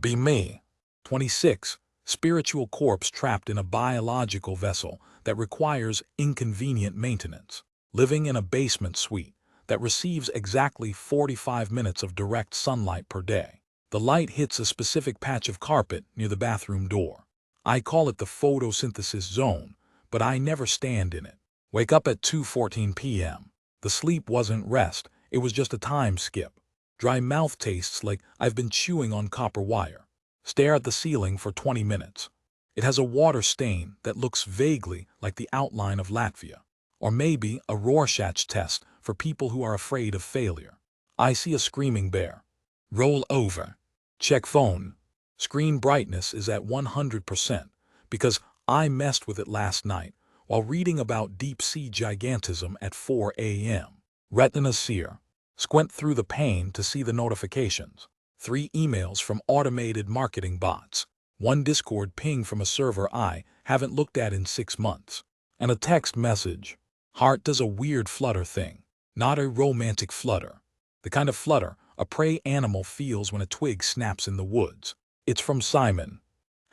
Be me. 26. Spiritual corpse trapped in a biological vessel that requires inconvenient maintenance. Living in a basement suite that receives exactly 45 minutes of direct sunlight per day. The light hits a specific patch of carpet near the bathroom door. I call it the photosynthesis zone, but I never stand in it. Wake up at 2:14 p.m. The sleep wasn't rest, it was just a time skip. Dry mouth tastes like I've been chewing on copper wire. Stare at the ceiling for 20 minutes. It has a water stain that looks vaguely like the outline of Latvia. Or maybe a Rorschach test for people who are afraid of failure. I see a screaming bear. Roll over. Check phone. Screen brightness is at 100% because I messed with it last night while reading about deep-sea gigantism at 4 a.m. Retina sear. Squint through the pane to see the notifications. 3 emails from automated marketing bots. 1 Discord ping from a server I haven't looked at in 6 months. And a text message. Heart does a weird flutter thing. Not a romantic flutter. The kind of flutter a prey animal feels when a twig snaps in the woods. It's from Simon.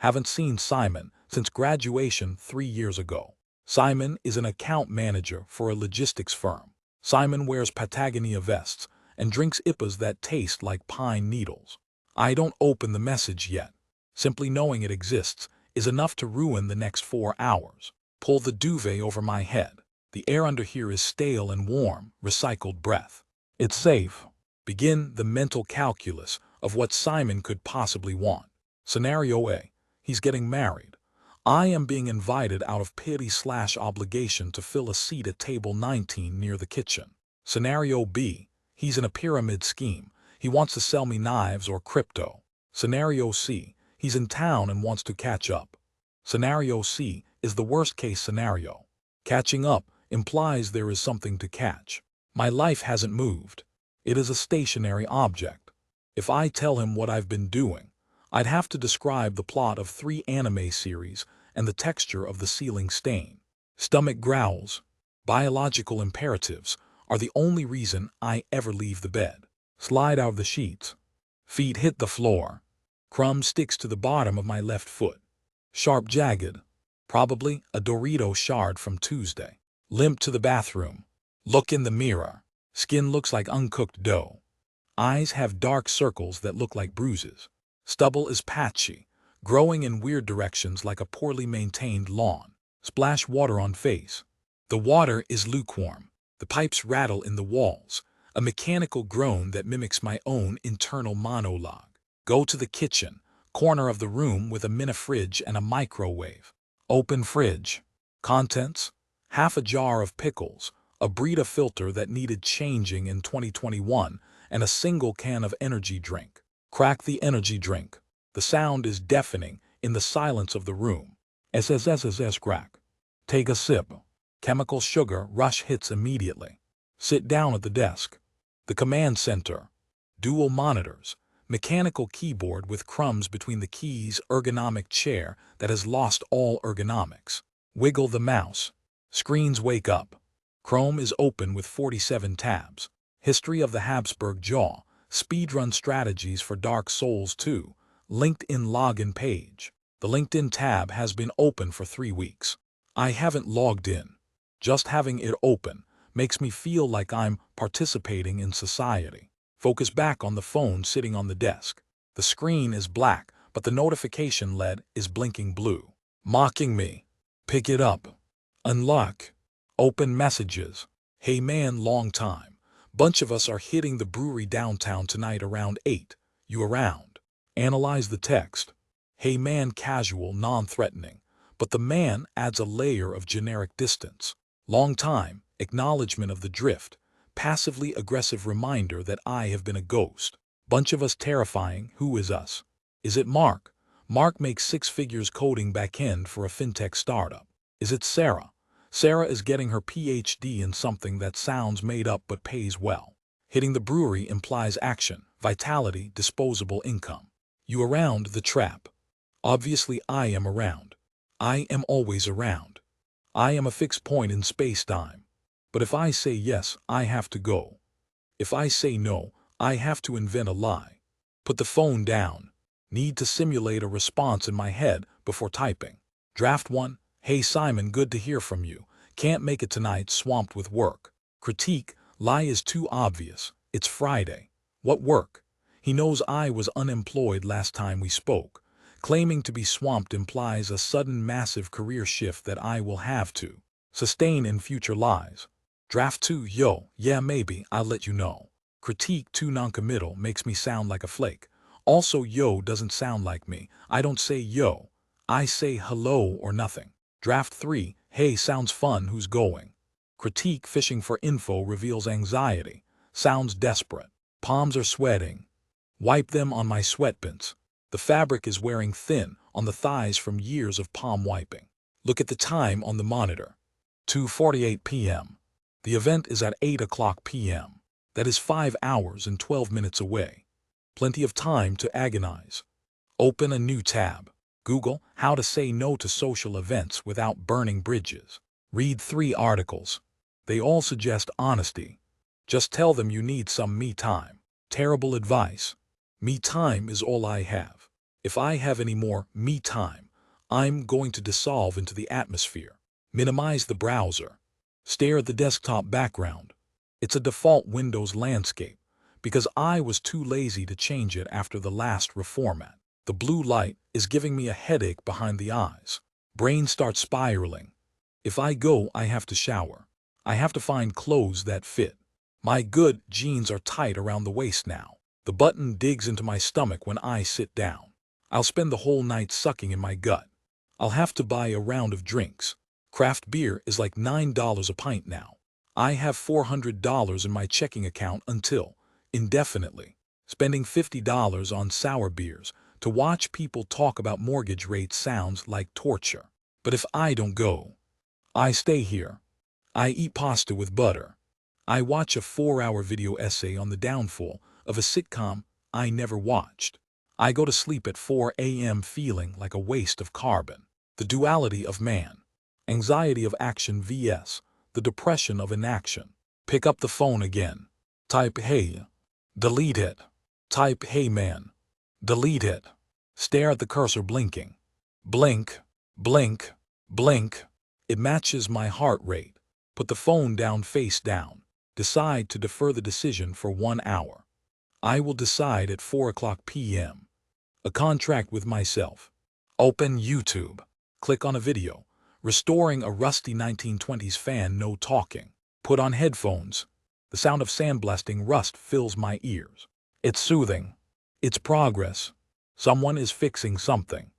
Haven't seen Simon since graduation 3 years ago. Simon is an account manager for a logistics firm. Simon wears Patagonia vests and drinks IPAs that taste like pine needles. I don't open the message yet. Simply knowing it exists is enough to ruin the next 4 hours. Pull the duvet over my head. The air under here is stale and warm, recycled breath. It's safe. Begin the mental calculus of what Simon could possibly want. Scenario A. He's getting married. I am being invited out of pity/obligation to fill a seat at table 19 near the kitchen. Scenario B. He's in a pyramid scheme. He wants to sell me knives or crypto. Scenario C. He's in town and wants to catch up. Scenario C is the worst-case scenario. Catching up implies there is something to catch. My life hasn't moved. It is a stationary object. If I tell him what I've been doing, I'd have to describe the plot of 3 anime series and the texture of the ceiling stain. Stomach growls. Biological imperatives are the only reason I ever leave the bed. Slide out of the sheets. Feet hit the floor. Crumb sticks to the bottom of my left foot. Sharp jagged. Probably a Dorito shard from Tuesday. Limp to the bathroom. Look in the mirror. Skin looks like uncooked dough. Eyes have dark circles that look like bruises. Stubble is patchy, growing in weird directions like a poorly maintained lawn. Splash water on face. The water is lukewarm. The pipes rattle in the walls, a mechanical groan that mimics my own internal monologue. Go to the kitchen, corner of the room with a mini-fridge and a microwave. Open fridge. Contents: half a jar of pickles, a Brita filter that needed changing in 2021, and a single can of energy drink. Crack the energy drink. The sound is deafening in the silence of the room. SSSSS crack. Take a sip. Chemical sugar rush hits immediately. Sit down at the desk. The command center. Dual monitors. Mechanical keyboard with crumbs between the keys. Ergonomic chair that has lost all ergonomics. Wiggle the mouse. Screens wake up. Chrome is open with 47 tabs. History of the Habsburg jaw. Speedrun strategies for Dark Souls 2. LinkedIn login page. The LinkedIn tab has been open for 3 weeks. I haven't logged in. Just having it open makes me feel like I'm participating in society. Focus back on the phone sitting on the desk. The screen is black, but the notification LED is blinking blue. Mocking me. Pick it up. Unlock. Open messages. Hey man, long time. Bunch of us are hitting the brewery downtown tonight around 8. You around? Analyze the text. Hey man, casual, non-threatening. But the man adds a layer of generic distance. Long time, acknowledgement of the drift. Passively aggressive reminder that I have been a ghost. Bunch of us terrifying. Who is us? Is it Mark? Mark makes 6 figures coding backend for a fintech startup. Is it Sarah? Sarah is getting her PhD in something that sounds made up but pays well. Hitting the brewery implies action, vitality, disposable income. You around the trap? Obviously I am around. I am always around. I am a fixed point in space-time. But if I say yes, I have to go. If I say no, I have to invent a lie. Put the phone down. Need to simulate a response in my head before typing. Draft 1. Hey Simon, good to hear from you. Can't make it tonight, swamped with work. Critique. Lie is too obvious. It's Friday. What work? He knows I was unemployed last time we spoke. Claiming to be swamped implies a sudden massive career shift that I will have to sustain in future lies. Draft 2. Yo, yeah maybe, I'll let you know. Critique. Too noncommittal makes me sound like a flake. Also, yo doesn't sound like me. I don't say yo. I say hello or nothing. Draft 3. Hey, sounds fun, who's going? Critique. Fishing for info reveals anxiety. Sounds desperate. Palms are sweating. Wipe them on my sweatpants. The fabric is wearing thin on the thighs from years of palm wiping. Look at the time on the monitor. 2:48 p.m. The event is at 8 o'clock p.m. That is 5 hours and 12 minutes away. Plenty of time to agonize. Open a new tab. Google how to say no to social events without burning bridges. Read 3 articles. They all suggest honesty. Just tell them you need some me time. Terrible advice. Me time is all I have. If I have any more me time, I'm going to dissolve into the atmosphere. Minimize the browser. Stare at the desktop background. It's a default Windows landscape because I was too lazy to change it after the last reformat. The blue light is giving me a headache behind the eyes. Brain starts spiraling. If I go, I have to shower. I have to find clothes that fit. My good jeans are tight around the waist now. The button digs into my stomach when I sit down. I'll spend the whole night sucking in my gut. I'll have to buy a round of drinks. Craft beer is like $9 a pint now. I have $400 in my checking account until indefinitely. Spending $50 on sour beers to watch people talk about mortgage rates sounds like torture. But if I don't go, I stay here. I eat pasta with butter. I watch a 4-hour video essay on the downfall of a sitcom I never watched. I go to sleep at 4 a.m. feeling like a waste of carbon. The duality of man. Anxiety of action vs. the depression of inaction. Pick up the phone again. Type hey. Delete it. Type hey man. Delete it. Stare at the cursor blinking. Blink, blink, blink. It matches my heart rate. Put the phone down face down. Decide to defer the decision for 1 hour. I will decide at 4 o'clock p.m. A contract with myself. Open YouTube. Click on a video. Restoring a rusty 1920s fan, no talking. Put on headphones. The sound of sandblasting rust fills my ears. It's soothing. It's progress. Someone is fixing something.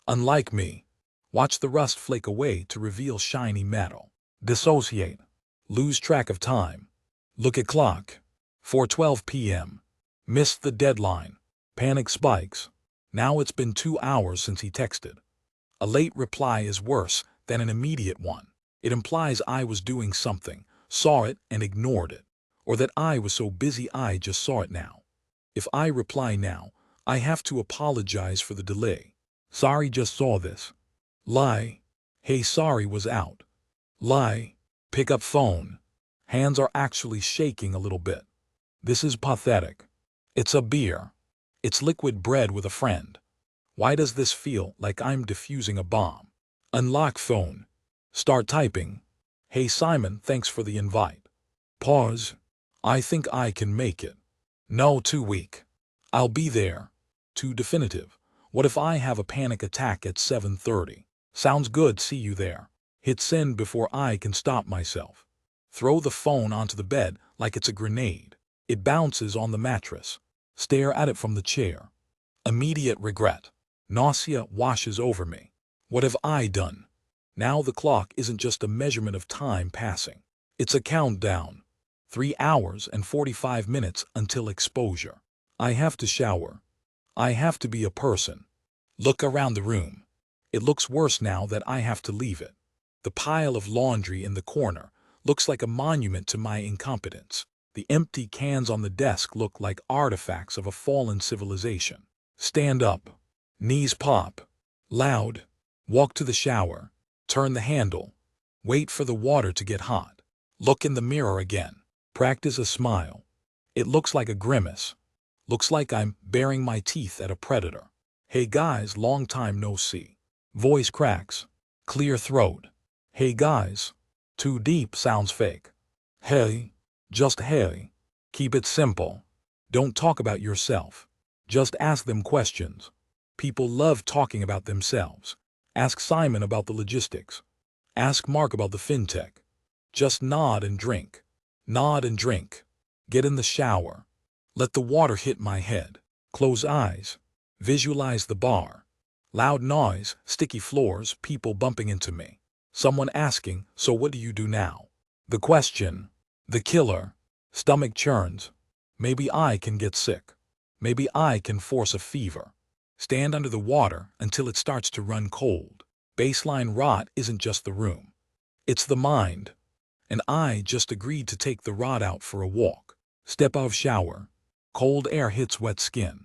Unlike me. Watch the rust flake away to reveal shiny metal. Dissociate. Lose track of time. Look at clock. 4:12 p.m. Missed the deadline. Panic spikes. Now it's been 2 hours since he texted. A late reply is worse than an immediate one. It implies I was doing something, saw it and ignored it, or that I was so busy I just saw it now. If I reply now, I have to apologize for the delay. Sorry, just saw this. Lie. Hey, sorry, was out. Lie. Pick up phone. Hands are actually shaking a little bit. This is pathetic. It's a beer. It's liquid bread with a friend. Why does this feel like I'm defusing a bomb? Unlock phone. Start typing. Hey Simon, thanks for the invite. Pause. I think I can make it. No, too weak. I'll be there. Too definitive. What if I have a panic attack at 7:30? Sounds good, see you there. Hit send before I can stop myself. Throw the phone onto the bed like it's a grenade. It bounces on the mattress. Stare at it from the chair. Immediate regret. Nausea washes over me. What have I done? Now the clock isn't just a measurement of time passing. It's a countdown. 3 hours and 45 minutes until exposure. I have to shower. I have to be a person. Look around the room. It looks worse now that I have to leave it. The pile of laundry in the corner looks like a monument to my incompetence. The empty cans on the desk look like artifacts of a fallen civilization. Stand up. Knees pop. Loud. Walk to the shower. Turn the handle. Wait for the water to get hot. Look in the mirror again. Practice a smile. It looks like a grimace. Looks like I'm baring my teeth at a predator. Hey guys, long time no see. Voice cracks. Clear throat. Hey guys. Too deep sounds fake. Hey. Just hey. Keep it simple. Don't talk about yourself. Just ask them questions. People love talking about themselves. Ask Simon about the logistics. Ask Mark about the fintech. Just nod and drink. Nod and drink. Get in the shower. Let the water hit my head. Close eyes. Visualize the bar. Loud noise, sticky floors, people bumping into me. Someone asking, so what do you do now? The question. The killer. Stomach churns. Maybe I can get sick. Maybe I can force a fever. Stand under the water until it starts to run cold. Baseline rot isn't just the room. It's the mind. And I just agreed to take the rod out for a walk. Step out of shower. Cold air hits wet skin.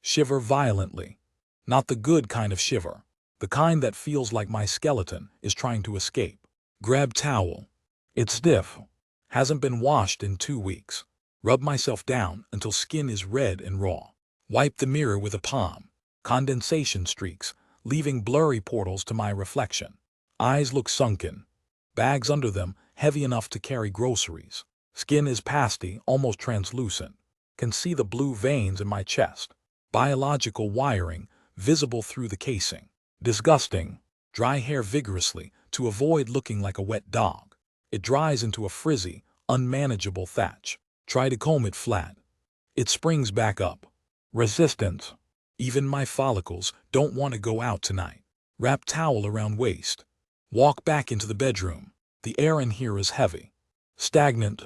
Shiver violently. Not the good kind of shiver. The kind that feels like my skeleton is trying to escape. Grab towel. It's stiff. Hasn't been washed in 2 weeks. Rub myself down until skin is red and raw. Wipe the mirror with a palm. Condensation streaks, leaving blurry portals to my reflection. Eyes look sunken. Bags under them, heavy enough to carry groceries. Skin is pasty, almost translucent. Can see the blue veins in my chest. Biological wiring, visible through the casing. Disgusting. Dry hair vigorously, to avoid looking like a wet dog. It dries into a frizzy, unmanageable thatch. Try to comb it flat. It springs back up. Resistance. Even my follicles don't want to go out tonight. Wrap towel around waist. Walk back into the bedroom. The air in here is heavy. Stagnant.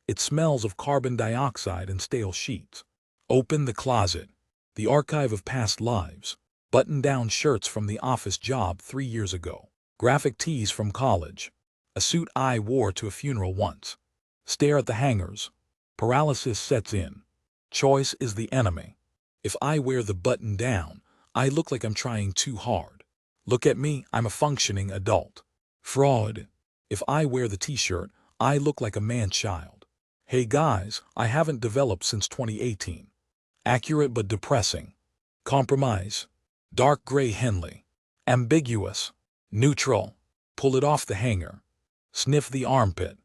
It smells of carbon dioxide and stale sheets. Open the closet. The archive of past lives. Button-down shirts from the office job 3 years ago. Graphic tees from college. A suit I wore to a funeral once. Stare at the hangers. Paralysis sets in. Choice is the enemy. If I wear the button down, I look like I'm trying too hard. Look at me, I'm a functioning adult. Fraud. If I wear the t-shirt, I look like a man-child. Hey guys, I haven't developed since 2018. Accurate but depressing. Compromise. Dark gray Henley. Ambiguous. Neutral. Pull it off the hanger. Sniff the armpit.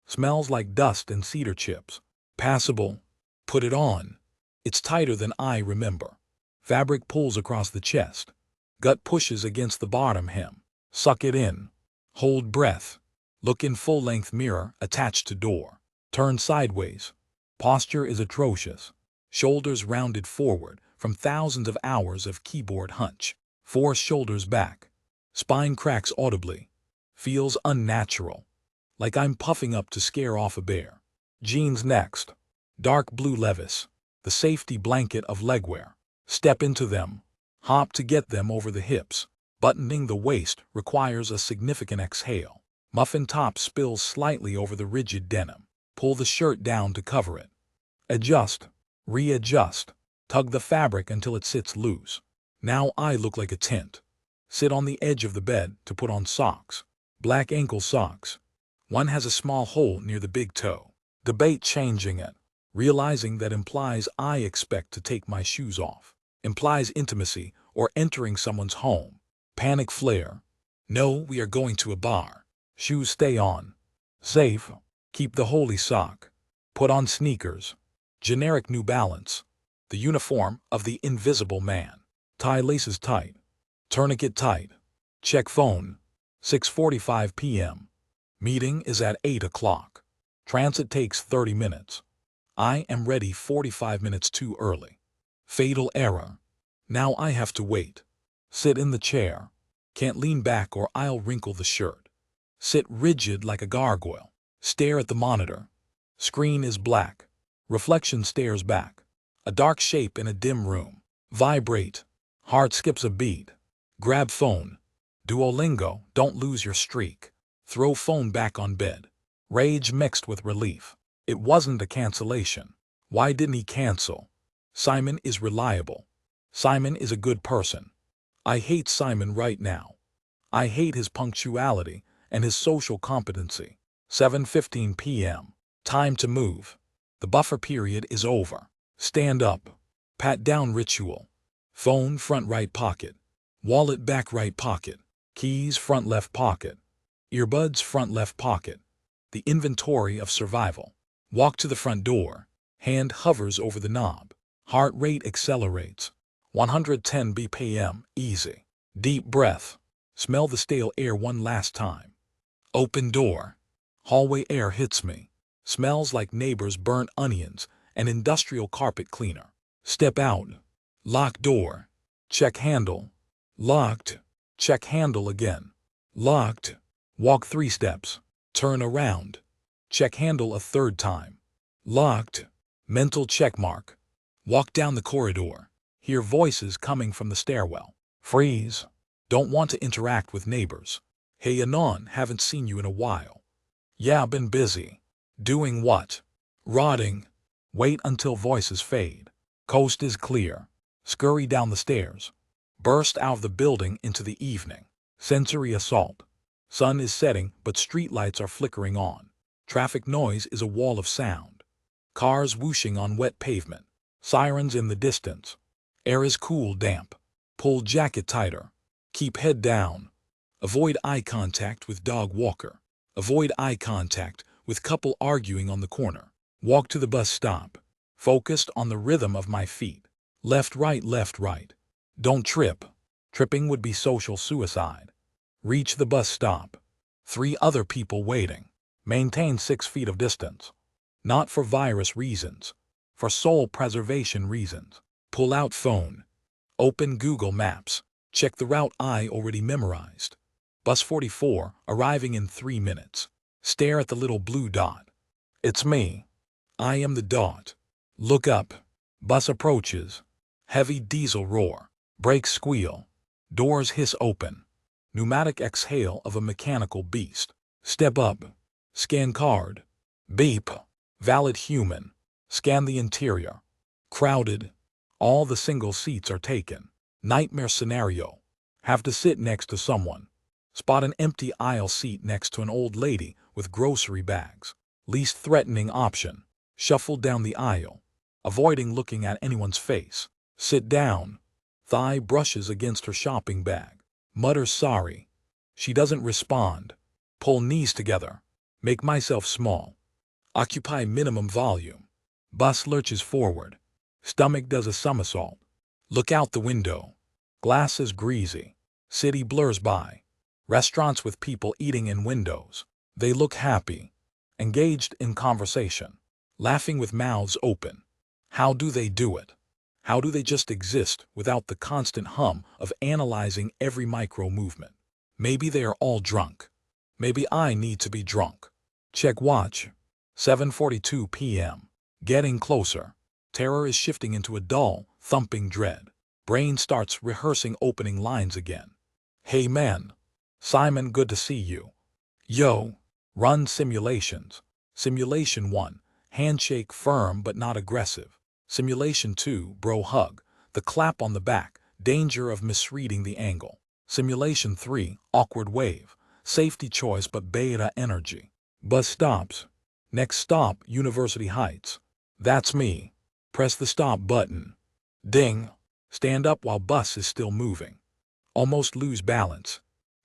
Smells like dust and cedar chips. Passable. Put it on. It's tighter than I remember. Fabric pulls across the chest. Gut pushes against the bottom hem. Suck it in. Hold breath. Look in full-length mirror attached to door. Turn sideways. Posture is atrocious. Shoulders rounded forward from thousands of hours of keyboard hunch. Force shoulders back. Spine cracks audibly. Feels unnatural. Like I'm puffing up to scare off a bear. Jeans next. Dark blue Levis. The safety blanket of legwear. Step into them. Hop to get them over the hips. Buttoning the waist requires a significant exhale. Muffin top spills slightly over the rigid denim. Pull the shirt down to cover it. Adjust. Readjust. Tug the fabric until it sits loose. Now I look like a tent. Sit on the edge of the bed to put on socks. Black ankle socks. One has a small hole near the big toe. Debate changing it. Realizing that implies I expect to take my shoes off. Implies intimacy or entering someone's home. Panic flare. No, we are going to a bar. Shoes stay on. Safe. Keep the holy sock. Put on sneakers. Generic New Balance. The uniform of the invisible man. Tie laces tight. Tourniquet tight. Check phone. 6:45 p.m. Meeting is at 8 o'clock. Transit takes 30 minutes. I am ready 45 minutes too early. Fatal error. Now I have to wait. Sit in the chair. Can't lean back or I'll wrinkle the shirt. Sit rigid like a gargoyle. Stare at the monitor. Screen is black. Reflection stares back. A dark shape in a dim room. Vibrate. Heart skips a beat. Grab phone. Duolingo, don't lose your streak. Throw phone back on bed. Rage mixed with relief. It wasn't a cancellation. Why didn't he cancel? Simon is reliable. Simon is a good person. I hate Simon right now. I hate his punctuality and his social competency. 7:15 p.m. Time to move. The buffer period is over. Stand up. Pat down ritual. Phone front right pocket. Wallet back right pocket. Keys front left pocket. Earbuds front left pocket. The inventory of survival. Walk to the front door. Hand hovers over the knob. Heart rate accelerates. 110 BPM, easy. Deep breath. Smell the stale air one last time. Open door. Hallway air hits me. Smells like neighbors' burnt onions and industrial carpet cleaner. Step out. Lock door. Check handle. Locked. Check handle again. Locked. Walk 3 steps. Turn around. Check handle a 3rd time. Locked. Mental check mark. Walk down the corridor. Hear voices coming from the stairwell. Freeze. Don't want to interact with neighbors. Hey Anon, haven't seen you in a while. Yeah, been busy. Doing what? Rotting. Wait until voices fade. Coast is clear. Scurry down the stairs. Burst out of the building into the evening. Sensory assault. Sun is setting, but streetlights are flickering on. Traffic noise is a wall of sound. Cars whooshing on wet pavement. Sirens in the distance. Air is cool, damp. Pull jacket tighter. Keep head down. Avoid eye contact with dog walker. Avoid eye contact with couple arguing on the corner. Walk to the bus stop. Focused on the rhythm of my feet. Left, right, left, right. Don't trip. Tripping would be social suicide. Reach the bus stop. 3 other people waiting. Maintain 6 feet of distance. Not for virus reasons. For soul preservation reasons. Pull out phone. Open Google Maps. Check the route I already memorized. Bus 44, arriving in 3 minutes. Stare at the little blue dot. It's me. I am the dot. Look up. Bus approaches. Heavy diesel roar. Brakes squeal. Doors hiss open. Pneumatic exhale of a mechanical beast. Step up. Scan card. Beep. Valid human. Scan the interior. Crowded. All the single seats are taken. Nightmare scenario. Have to sit next to someone. Spot an empty aisle seat next to an old lady with grocery bags. Least threatening option. Shuffle down the aisle. Avoiding looking at anyone's face. Sit down. Thigh brushes against her shopping bag. Mutter sorry. She doesn't respond. Pull knees together. Make myself small. Occupy minimum volume. Bus lurches forward. Stomach does a somersault. Look out the window. Glass is greasy. City blurs by. Restaurants with people eating in windows. They look happy. Engaged in conversation. Laughing with mouths open. How do they do it? How do they just exist without the constant hum of analyzing every micro movement? Maybe they are all drunk. Maybe I need to be drunk. Check watch. 7:42 p.m. Getting closer. Terror is shifting into a dull, thumping dread. Brain starts rehearsing opening lines again. Hey man. Simon, good to see you. Yo. Run simulations. Simulation 1. Handshake firm but not aggressive. Simulation 2. Bro hug. The clap on the back. Danger of misreading the angle. Simulation 3. Awkward wave. Safety choice but beta energy. Bus stops. Next stop, University Heights. That's me. Press the stop button. Ding. Stand up while bus is still moving. Almost lose balance.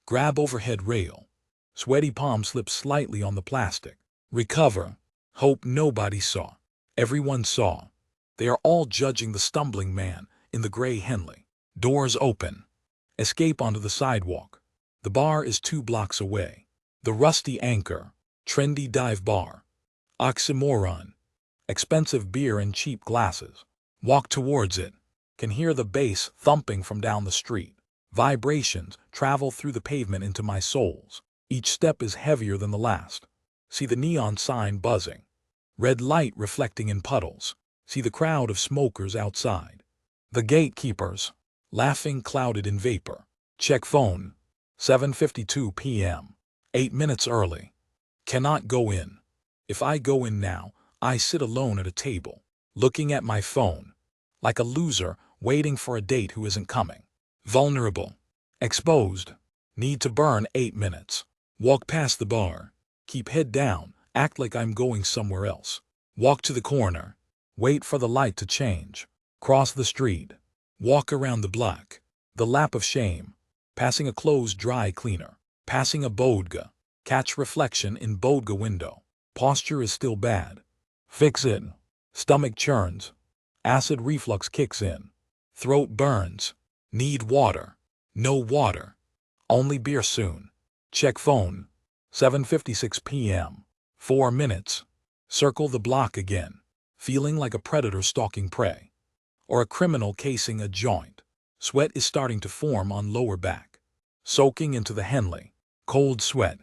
Grab overhead rail. Sweaty palm slips slightly on the plastic. Recover. Hope nobody saw. Everyone saw. They are all judging the stumbling man in the gray Henley. Doors open. Escape onto the sidewalk. The bar is 2 blocks away. The Rusty Anchor. Trendy dive bar. Oxymoron. Expensive beer and cheap glasses. Walk towards it. Can hear the bass thumping from down the street. Vibrations travel through the pavement into my soles. Each step is heavier than the last. See the neon sign buzzing. Red light reflecting in puddles. See the crowd of smokers outside. The gatekeepers. Laughing clouded in vapor. Check phone. 7:52 p.m. 8 minutes early. Cannot go in. If I go in now, I sit alone at a table, looking at my phone. Like a loser waiting for a date who isn't coming. Vulnerable. Exposed. Need to burn 8 minutes. Walk past the bar. Keep head down. Act like I'm going somewhere else. Walk to the corner. Wait for the light to change. Cross the street. Walk around the block. The lap of shame. Passing a closed dry cleaner. Passing a bodega. Catch reflection in bodega window. Posture is still bad. Fix it. Stomach churns. Acid reflux kicks in. Throat burns. Need water. No water. Only beer soon. Check phone. 7:56 p.m. 4 minutes. Circle the block again. Feeling like a predator stalking prey. Or a criminal casing a joint. Sweat is starting to form on lower back. Soaking into the Henley. Cold sweat.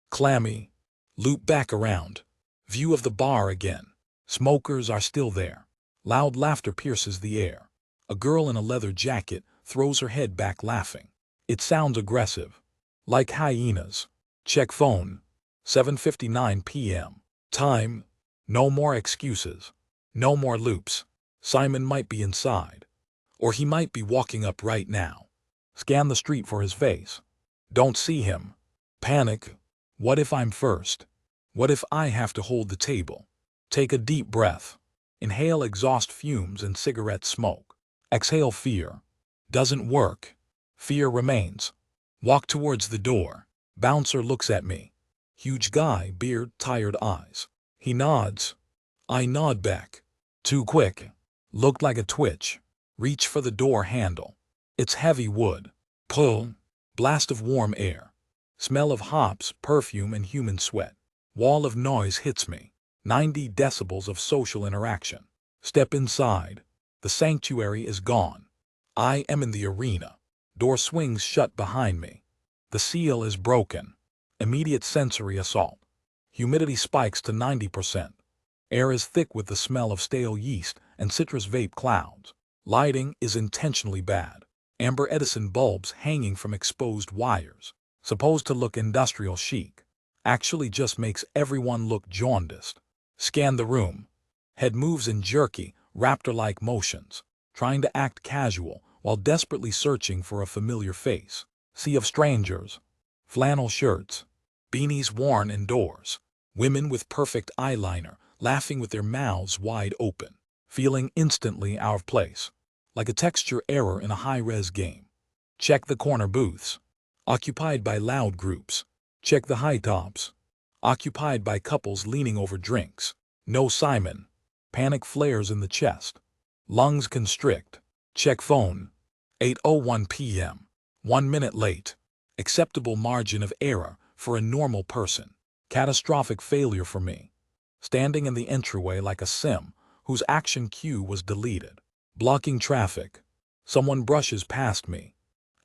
Clammy. Loop back around. View of the bar again. Smokers are still there. Loud laughter pierces the air. A girl in a leather jacket throws her head back laughing. It sounds aggressive. Like hyenas. Check phone. 7:59 p.m. Time. No more excuses. No more loops. Simon might be inside. Or he might be walking up right now. Scan the street for his face. Don't see him. Panic. What if I'm first? What if I have to hold the table? Take a deep breath. Inhale exhaust fumes and cigarette smoke. Exhale fear. Doesn't work. Fear remains. Walk towards the door. Bouncer looks at me. Huge guy, beard, tired eyes. He nods. I nod back. Too quick. Looked like a twitch. Reach for the door handle. It's heavy wood. Pull. Blast of warm air. Smell of hops, perfume, and human sweat. Wall of noise hits me. 90 decibels of social interaction. Step inside. The sanctuary is gone. I am in the arena. Door swings shut behind me. The seal is broken. Immediate sensory assault. Humidity spikes to 90%. Air is thick with the smell of stale yeast and citrus vape clouds. Lighting is intentionally bad. Amber Edison bulbs hanging from exposed wires. Supposed to look industrial chic. Actually just makes everyone look jaundiced. Scan the room. Head moves in jerky, raptor-like motions. Trying to act casual while desperately searching for a familiar face. Sea of strangers. Flannel shirts. Beanies worn indoors. Women with perfect eyeliner, laughing with their mouths wide open. Feeling instantly out of place. Like a texture error in a high-res game. Check the corner booths. Occupied by loud groups. Check the high tops. Occupied by couples leaning over drinks. No Simon. Panic flares in the chest. Lungs constrict. Check phone. 8:01 p.m. 1 minute late. Acceptable margin of error for a normal person. Catastrophic failure for me. Standing in the entryway like a sim whose action cue was deleted. Blocking traffic. Someone brushes past me.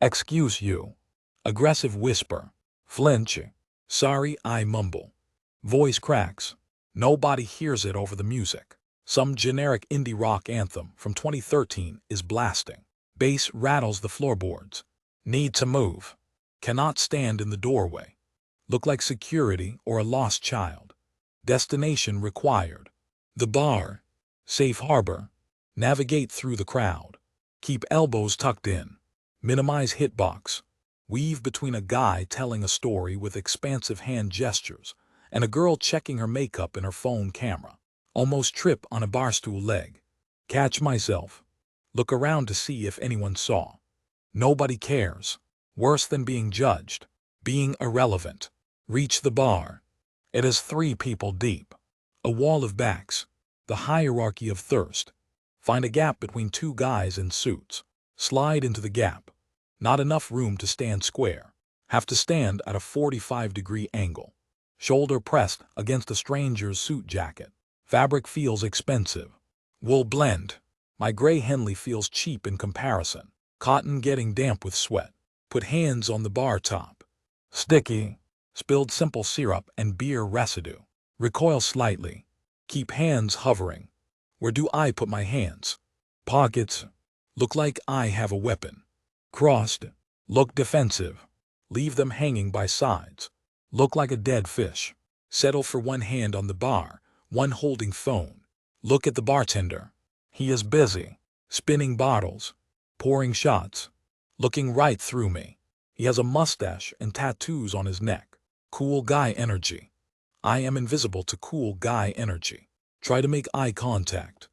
Excuse you. Aggressive whisper. Flinch. Sorry, I mumble. Voice cracks. Nobody hears it over the music. Some generic indie rock anthem from 2013 is blasting. Bass rattles the floorboards. Need to move. Cannot stand in the doorway. Look like security or a lost child. Destination required. The bar. Safe harbor. Navigate through the crowd. Keep elbows tucked in. Minimize hitbox. Weave between a guy telling a story with expansive hand gestures and a girl checking her makeup in her phone camera. Almost trip on a barstool leg. Catch myself. Look around to see if anyone saw. Nobody cares. Worse than being judged. Being irrelevant. Reach the bar. It is 3 people deep. A wall of backs. The hierarchy of thirst. Find a gap between 2 guys in suits. Slide into the gap. Not enough room to stand square. Have to stand at a 45-degree angle. Shoulder pressed against a stranger's suit jacket. Fabric feels expensive. Wool blend. My gray Henley feels cheap in comparison. Cotton getting damp with sweat. Put hands on the bar top. Sticky. Spilled simple syrup and beer residue. Recoil slightly. Keep hands hovering. Where do I put my hands? Pockets. Look like I have a weapon. Crossed. Look defensive. Leave them hanging by sides. Look like a dead fish. Settle for one hand on the bar, one holding phone. Look at the bartender. He is busy. Spinning bottles. Pouring shots. Looking right through me. He has a mustache and tattoos on his neck. Cool guy energy. I am invisible to cool guy energy. Try to make eye contact.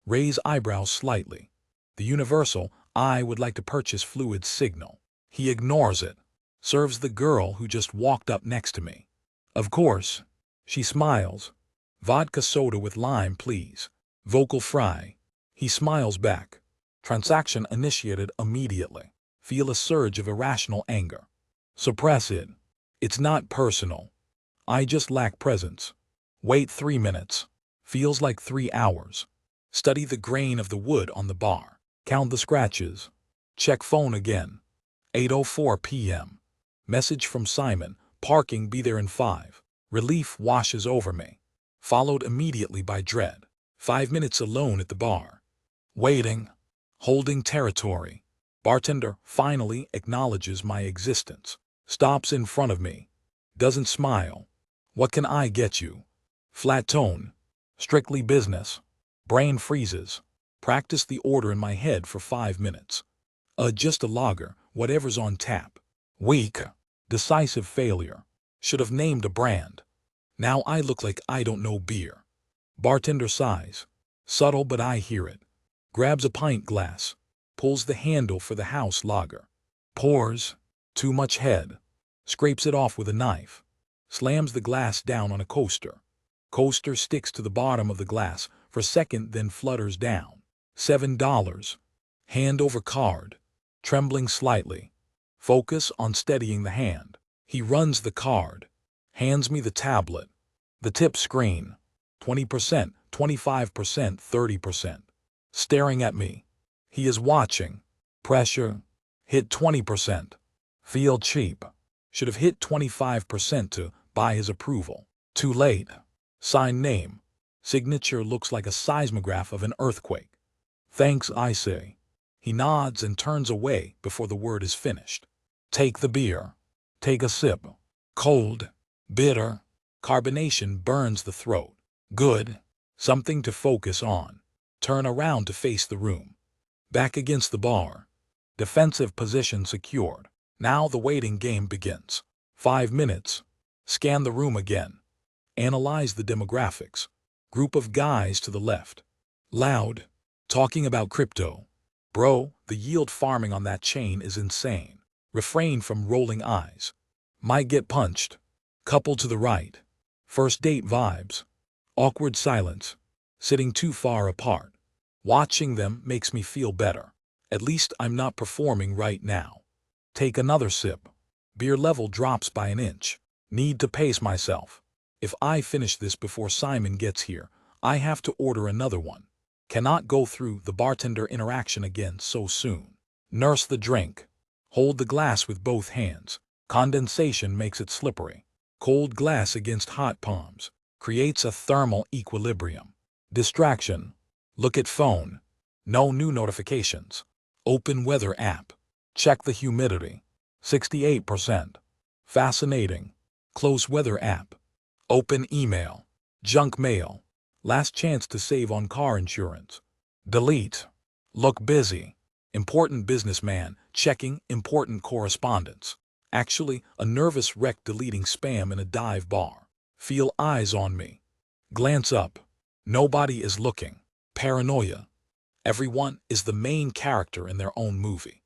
Raise eyebrows slightly. The universal, I would like to purchase fluid signal. He ignores it. Serves the girl who just walked up next to me. Of course. She smiles. Vodka soda with lime, please. Vocal fry. He smiles back. Transaction initiated immediately. Feel a surge of irrational anger. Suppress it. It's not personal. I just lack presence. Wait 3 minutes. Feels like 3 hours. Study the grain of the wood on the bar. Count the scratches. Check phone again. 8:04 p.m. Message from Simon. Parking be there in 5. Relief washes over me. Followed immediately by dread. 5 minutes alone at the bar. Waiting. Holding territory. Bartender finally acknowledges my existence. Stops in front of me. Doesn't smile. What can I get you? Flat tone. Strictly business. Brain freezes. Practice the order in my head for 5 minutes. Just a lager, whatever's on tap. Weak. Decisive failure. Should have named a brand. Now I look like I don't know beer. Bartender sighs. Subtle, but I hear it. Grabs a pint glass. Pulls the handle for the house lager. Pours. Too much head. Scrapes it off with a knife. Slams the glass down on a coaster. Coaster sticks to the bottom of the glass for a second, then flutters down. $7. Hand over card. Trembling slightly. Focus on steadying the hand. He runs the card. Hands me the tablet. The tip screen. 20%, 25%, 30%. Staring at me. He is watching. Pressure. Hit 20%. Feel cheap. Should have hit 25% to buy his approval. Too late. Sign name. Signature looks like a seismograph of an earthquake. Thanks, I say. He nods and turns away before the word is finished. Take the beer. Take a sip. Cold. Bitter. Carbonation burns the throat. Good. Something to focus on. Turn around to face the room. Back against the bar. Defensive position secured. Now the waiting game begins. 5 minutes. Scan the room again. Analyze the demographics. Group of guys to the left. Loud. Talking about crypto. Bro, the yield farming on that chain is insane. Refrain from rolling eyes. Might get punched. Couple to the right. First date vibes. Awkward silence. Sitting too far apart. Watching them makes me feel better. At least I'm not performing right now. Take another sip. Beer level drops by an inch. Need to pace myself. If I finish this before Simon gets here, I have to order another one. Cannot go through the bartender interaction again so soon. Nurse the drink. Hold the glass with both hands. Condensation makes it slippery. Cold glass against hot palms. Creates a thermal equilibrium. Distraction. Look at phone. No new notifications. Open weather app. Check the humidity. 68%. Fascinating. Close weather app. Open email. Junk mail. Last chance to save on car insurance. Delete. Look busy. Important businessman checking important correspondence. Actually, a nervous wreck deleting spam in a dive bar. Feel eyes on me. Glance up. Nobody is looking. Paranoia. Everyone is the main character in their own movie.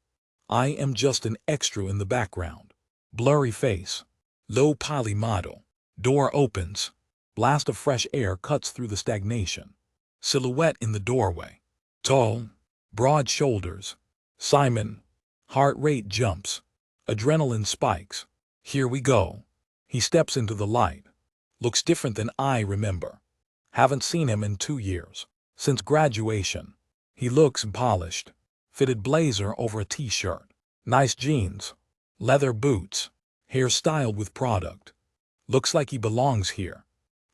I am just an extra in the background. Blurry face. Low poly model. Door opens. Blast of fresh air cuts through the stagnation. Silhouette in the doorway. Tall. Broad shoulders. Simon. Heart rate jumps. Adrenaline spikes. Here we go. He steps into the light. Looks different than I remember. Haven't seen him in 2 years. Since graduation. He looks polished. Fitted blazer over a t-shirt. Nice jeans. Leather boots. Hair styled with product. Looks like he belongs here.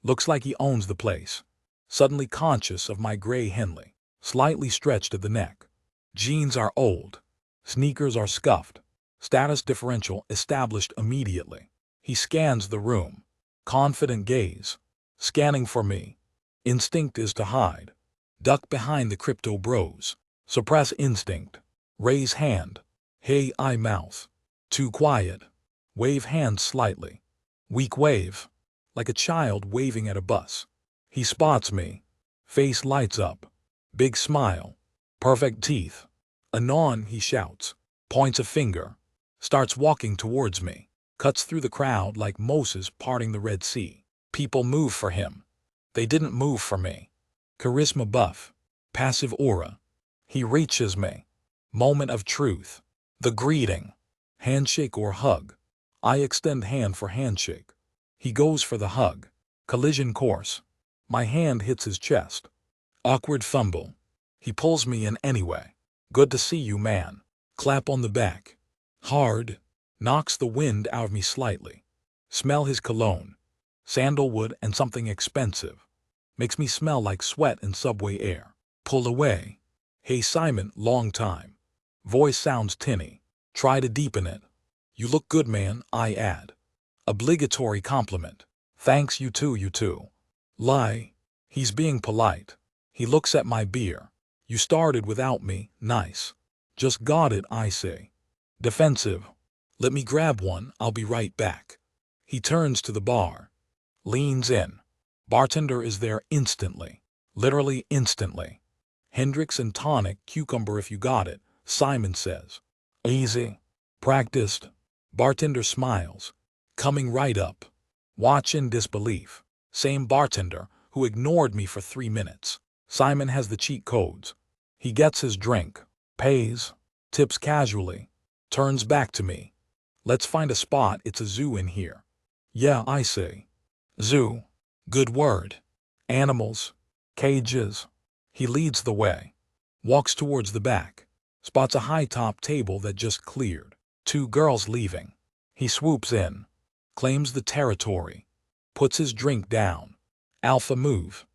Looks like he owns the place. Suddenly conscious of my gray Henley. Slightly stretched at the neck. Jeans are old. Sneakers are scuffed. Status differential established immediately. He scans the room. Confident gaze. Scanning for me. Instinct is to hide. Duck behind the crypto bros. Suppress instinct. Raise hand. Hey, I mouth. Too quiet. Wave hand slightly. Weak wave. Like a child waving at a bus. He spots me. Face lights up. Big smile. Perfect teeth. Anon, he shouts, points a finger, starts walking towards me, cuts through the crowd like Moses parting the Red Sea. People move for him. They didn't move for me. Charisma buff, passive aura. He reaches me. Moment of truth. The greeting. Handshake or hug. I extend hand for handshake. He goes for the hug. Collision course. My hand hits his chest. Awkward fumble. He pulls me in anyway. Good to see you, man. Clap on the back. Hard. Knocks the wind out of me slightly. Smell his cologne. Sandalwood and something expensive. Makes me smell like sweat and subway air. Pull away. Hey Simon, long time. Voice sounds tinny. Try to deepen it. You look good, man, I add. Obligatory compliment. Thanks, you too, you too. Lie. He's being polite. He looks at my beer. You started without me, nice. Just got it, I say. Defensive. Let me grab one, I'll be right back. He turns to the bar. Leans in. Bartender is there instantly. Literally instantly. Hendrix and tonic, cucumber if you got it, Simon says. Easy. Practiced. Bartender smiles. Coming right up. Watch in disbelief. Same bartender who ignored me for 3 minutes. Simon has the cheat codes. He gets his drink. Pays. Tips casually. Turns back to me. Let's find a spot, it's a zoo in here. Yeah, I say. Zoo. Good word. Animals. Cages. He leads the way. Walks towards the back. Spots a high-top table that just cleared. 2 girls leaving. He swoops in. Claims the territory. Puts his drink down. Alpha move.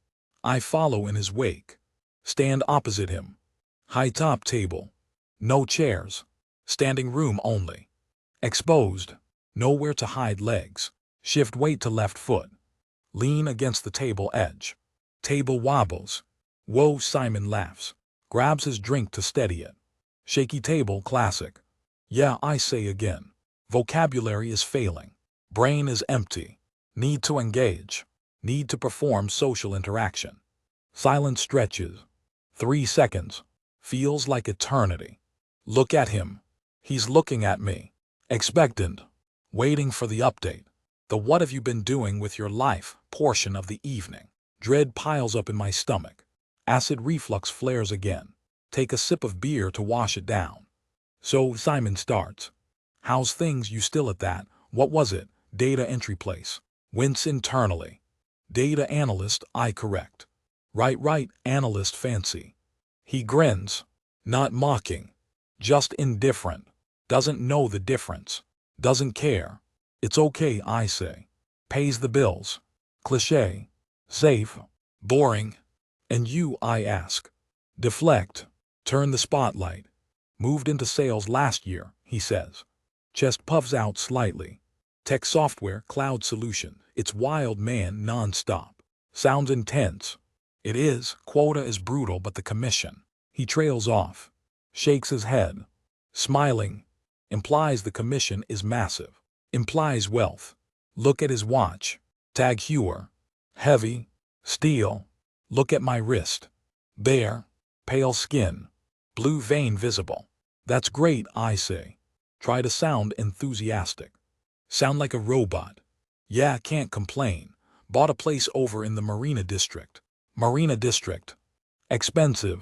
I follow in his wake. Stand opposite him. High-top table. No chairs. Standing room only. Exposed. Nowhere to hide legs. Shift weight to left foot. Lean against the table edge. Table wobbles. Whoa, Simon laughs. Grabs his drink to steady it. Shaky table classic. Yeah, I say again. Vocabulary is failing. Brain is empty. Need to engage. Need to perform social interaction. Silence stretches. 3 seconds. Feels like eternity. Look at him. He's looking at me. Expectant. Waiting for the update. The what have you been doing with your life portion of the evening. Dread piles up in my stomach. Acid reflux flares again. Take a sip of beer to wash it down. So Simon starts. How's things, you still at that? What was it? Data entry place. Wince internally. Data analyst, I correct. Right, analyst fancy. He grins. Not mocking. Just indifferent. Doesn't know the difference. Doesn't care. It's okay, I say. Pays the bills. Cliché. Safe. Boring. And you, I ask. Deflect. Turn the spotlight. Moved into sales last year, he says. Chest puffs out slightly. Tech software, cloud solution. It's wild, man, non-stop. Sounds intense. It is. Quota is brutal, but the commission. He trails off. Shakes his head. Smiling. Implies the commission is massive. Implies wealth. Look at his watch. Tag Heuer. Heavy. Steel. Look at my wrist. Bare. Pale skin. Blue vein visible. That's great, I say. Try to sound enthusiastic. Sound like a robot. Yeah, can't complain. Bought a place over in the Marina District. Marina District. Expensive.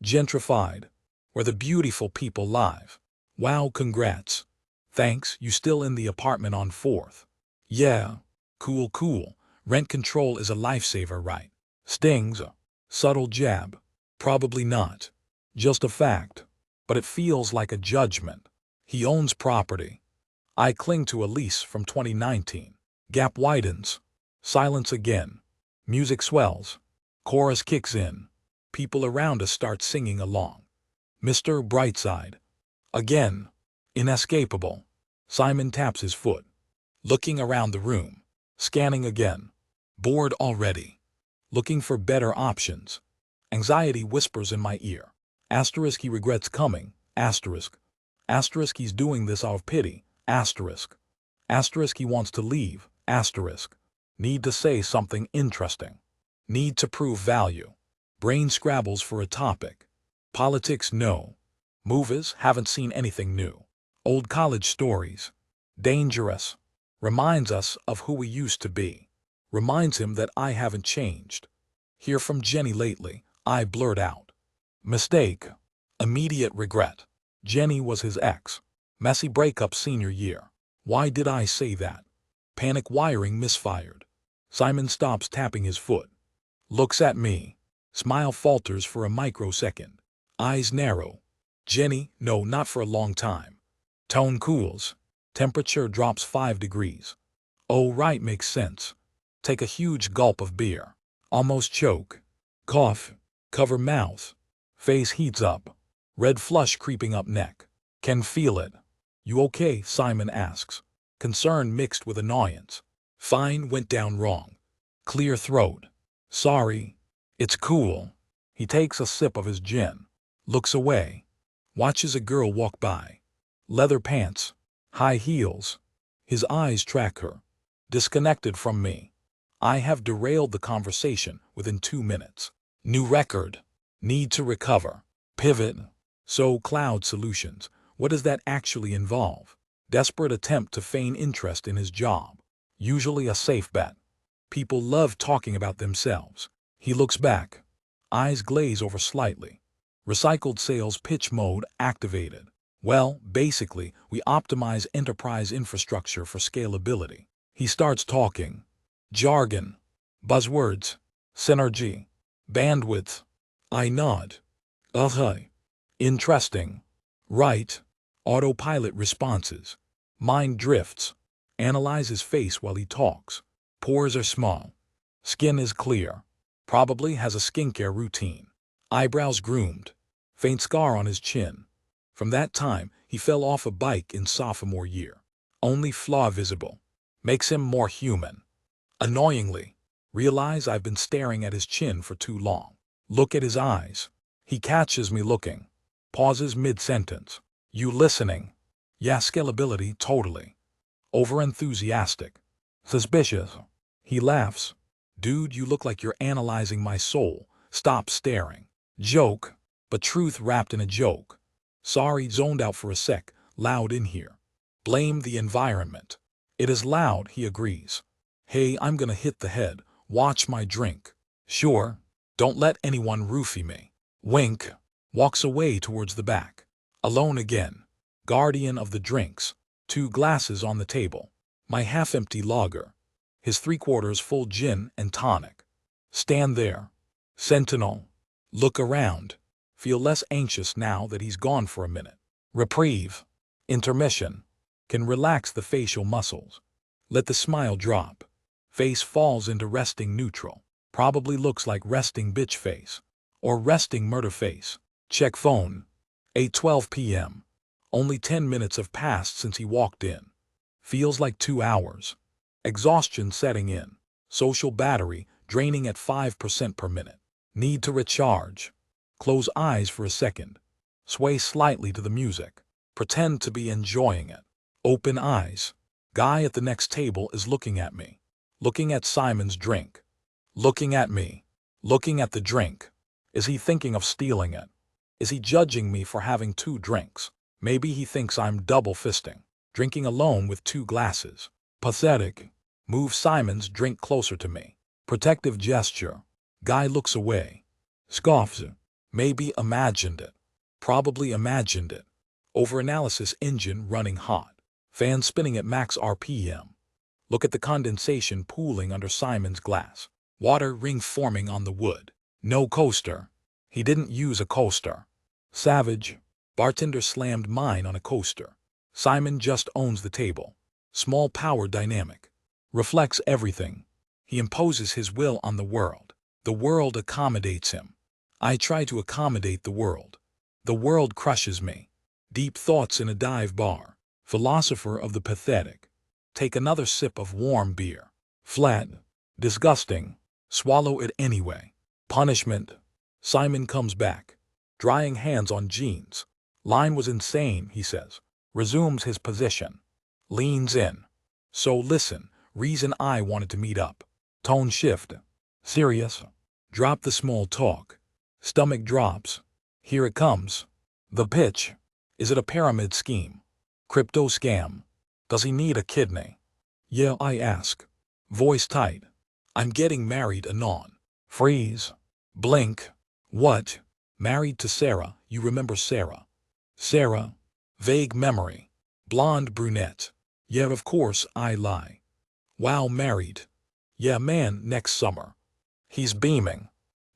Gentrified. Where the beautiful people live. Wow, congrats. Thanks, you still in the apartment on 4th. Yeah. Cool. Rent control is a lifesaver, right? Stings. Subtle jab. Probably not. Just a fact. But it feels like a judgment. He owns property. I cling to a lease from 2019. Gap widens. Silence again. Music swells. Chorus kicks in. People around us start singing along. Mr. Brightside. Again. Inescapable. Simon taps his foot. Looking around the room. Scanning again. Bored already. Looking for better options. Anxiety whispers in my ear. Asterisk, he regrets coming. Asterisk. Asterisk, he's doing this out of pity. Asterisk. Asterisk, he wants to leave. Asterisk. Need to say something interesting. Need to prove value. Brain scrabbles for a topic. Politics, no. Movies, haven't seen anything new. Old college stories. Dangerous. Reminds us of who we used to be. Reminds him that I haven't changed. Hear from Jenny lately, I blurt out. Mistake. Immediate regret. Jenny was his ex. Messy breakup senior year. Why did I say that? Panic wiring misfired. Simon stops tapping his foot. Looks at me. Smile falters for a microsecond. Eyes narrow. Jenny, no, not for a long time. Tone cools. Temperature drops 5 degrees. Oh, right, makes sense. Take a huge gulp of beer. Almost choke. Cough. Cover mouth. Face heats up. Red flush creeping up neck. Can feel it. You okay? Simon asks. Concern mixed with annoyance. Fine, went down wrong. Clear throat. Sorry. It's cool. He takes a sip of his gin. Looks away. Watches a girl walk by. Leather pants. High heels. His eyes track her. Disconnected from me. I have derailed the conversation within 2 minutes. New record. Need to recover. Pivot. So cloud solutions. What does that actually involve? Desperate attempt to feign interest in his job. Usually a safe bet. People love talking about themselves. He looks back. Eyes glaze over slightly. Recycled sales pitch mode activated. Well, basically, we optimize enterprise infrastructure for scalability. He starts talking. Jargon. Buzzwords. Synergy. Bandwidth. I nod. Interesting. Right. Autopilot responses. Mind drifts. Analyze his face while he talks. Pores are small. Skin is clear. Probably has a skincare routine. Eyebrows groomed. Faint scar on his chin. From that time, he fell off a bike in sophomore year. Only flaw visible. Makes him more human. Annoyingly, realize I've been staring at his chin for too long. Look at his eyes. He catches me looking. Pauses mid-sentence. You listening? Yeah, scalability, totally. Overenthusiastic. Suspicious. He laughs. Dude, you look like you're analyzing my soul. Stop staring. Joke, but truth wrapped in a joke. Sorry, zoned out for a sec. Loud in here. Blame the environment. It is loud, he agrees. Hey, I'm gonna hit the head. Watch my drink. Sure. Don't let anyone roofie me. Wink. Walks away towards the back. Alone again. Guardian of the drinks. 2 glasses on the table. My half-empty lager. His 3/4 full gin and tonic. Stand there. Sentinel. Look around. Feel less anxious now that he's gone for a minute. Reprieve. Intermission. Can relax the facial muscles. Let the smile drop. Face falls into resting neutral. Probably looks like resting bitch face. Or resting murder face. Check phone. 8:12 p.m. Only 10 minutes have passed since he walked in. Feels like 2 hours. Exhaustion setting in. Social battery draining at 5% per minute. Need to recharge. Close eyes for a second. Sway slightly to the music. Pretend to be enjoying it. Open eyes. Guy at the next table is looking at me. Looking at Simon's drink. Looking at me. Looking at the drink. Is he thinking of stealing it? Is he judging me for having 2 drinks? Maybe he thinks I'm double fisting. Drinking alone with 2 glasses. Pathetic. Move Simon's drink closer to me. Protective gesture. Guy looks away. Scoffs. Maybe imagined it. Probably imagined it. Overanalysis engine running hot. Fan spinning at max RPM. Look at the condensation pooling under Simon's glass. Water ring forming on the wood. No coaster. He didn't use a coaster. Savage. Bartender slammed mine on a coaster. Simon just owns the table. Small power dynamic. Reflects everything. He imposes his will on the world. The world accommodates him. I try to accommodate the world. The world crushes me. Deep thoughts in a dive bar. Philosopher of the pathetic. Take another sip of warm beer. Flat. Disgusting. Swallow it anyway. Punishment. Simon comes back. Drying hands on jeans. Line was insane, he says. Resumes his position. Leans in. So listen, reason I wanted to meet up. Tone shift. Serious. Drop the small talk. Stomach drops. Here it comes. The pitch. Is it a pyramid scheme? Crypto scam? Does he need a kidney? Yeah, I ask. Voice tight. I'm getting married anon. Freeze. Blink. What? Married to Sarah, you remember Sarah? Sarah. Vague memory. Blonde brunette. Yeah, of course, I lie. Wow, married. Yeah, man, next summer. He's beaming.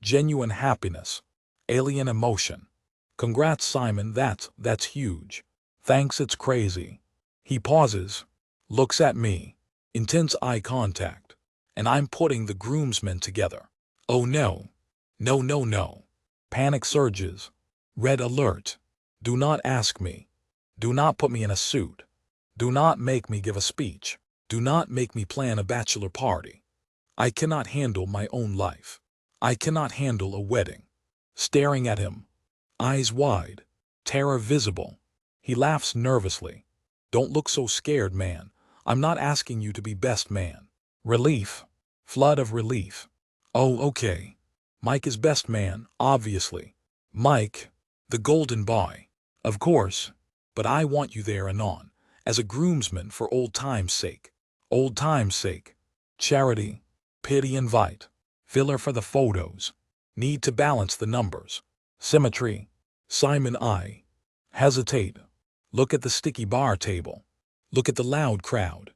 Genuine happiness. Alien emotion. Congrats, Simon, that's huge. Thanks, it's crazy. He pauses. Looks at me. Intense eye contact. And I'm putting the groomsmen together. Oh no. No, no, no. Panic surges. Red alert. Do not ask me. Do not put me in a suit. Do not make me give a speech. Do not make me plan a bachelor party. I cannot handle my own life. I cannot handle a wedding. Staring at him. Eyes wide. Terror visible. He laughs nervously. Don't look so scared, man. I'm not asking you to be best man. Relief. Flood of relief. Oh, okay. Mike is best man, obviously. Mike. The golden boy. Of course. But I want you there anon. As a groomsman for old time's sake. Old time's sake. Charity. Pity invite. Filler for the photos. Need to balance the numbers. Symmetry. Simon I. Hesitate. Look at the sticky bar table. Look at the loud crowd.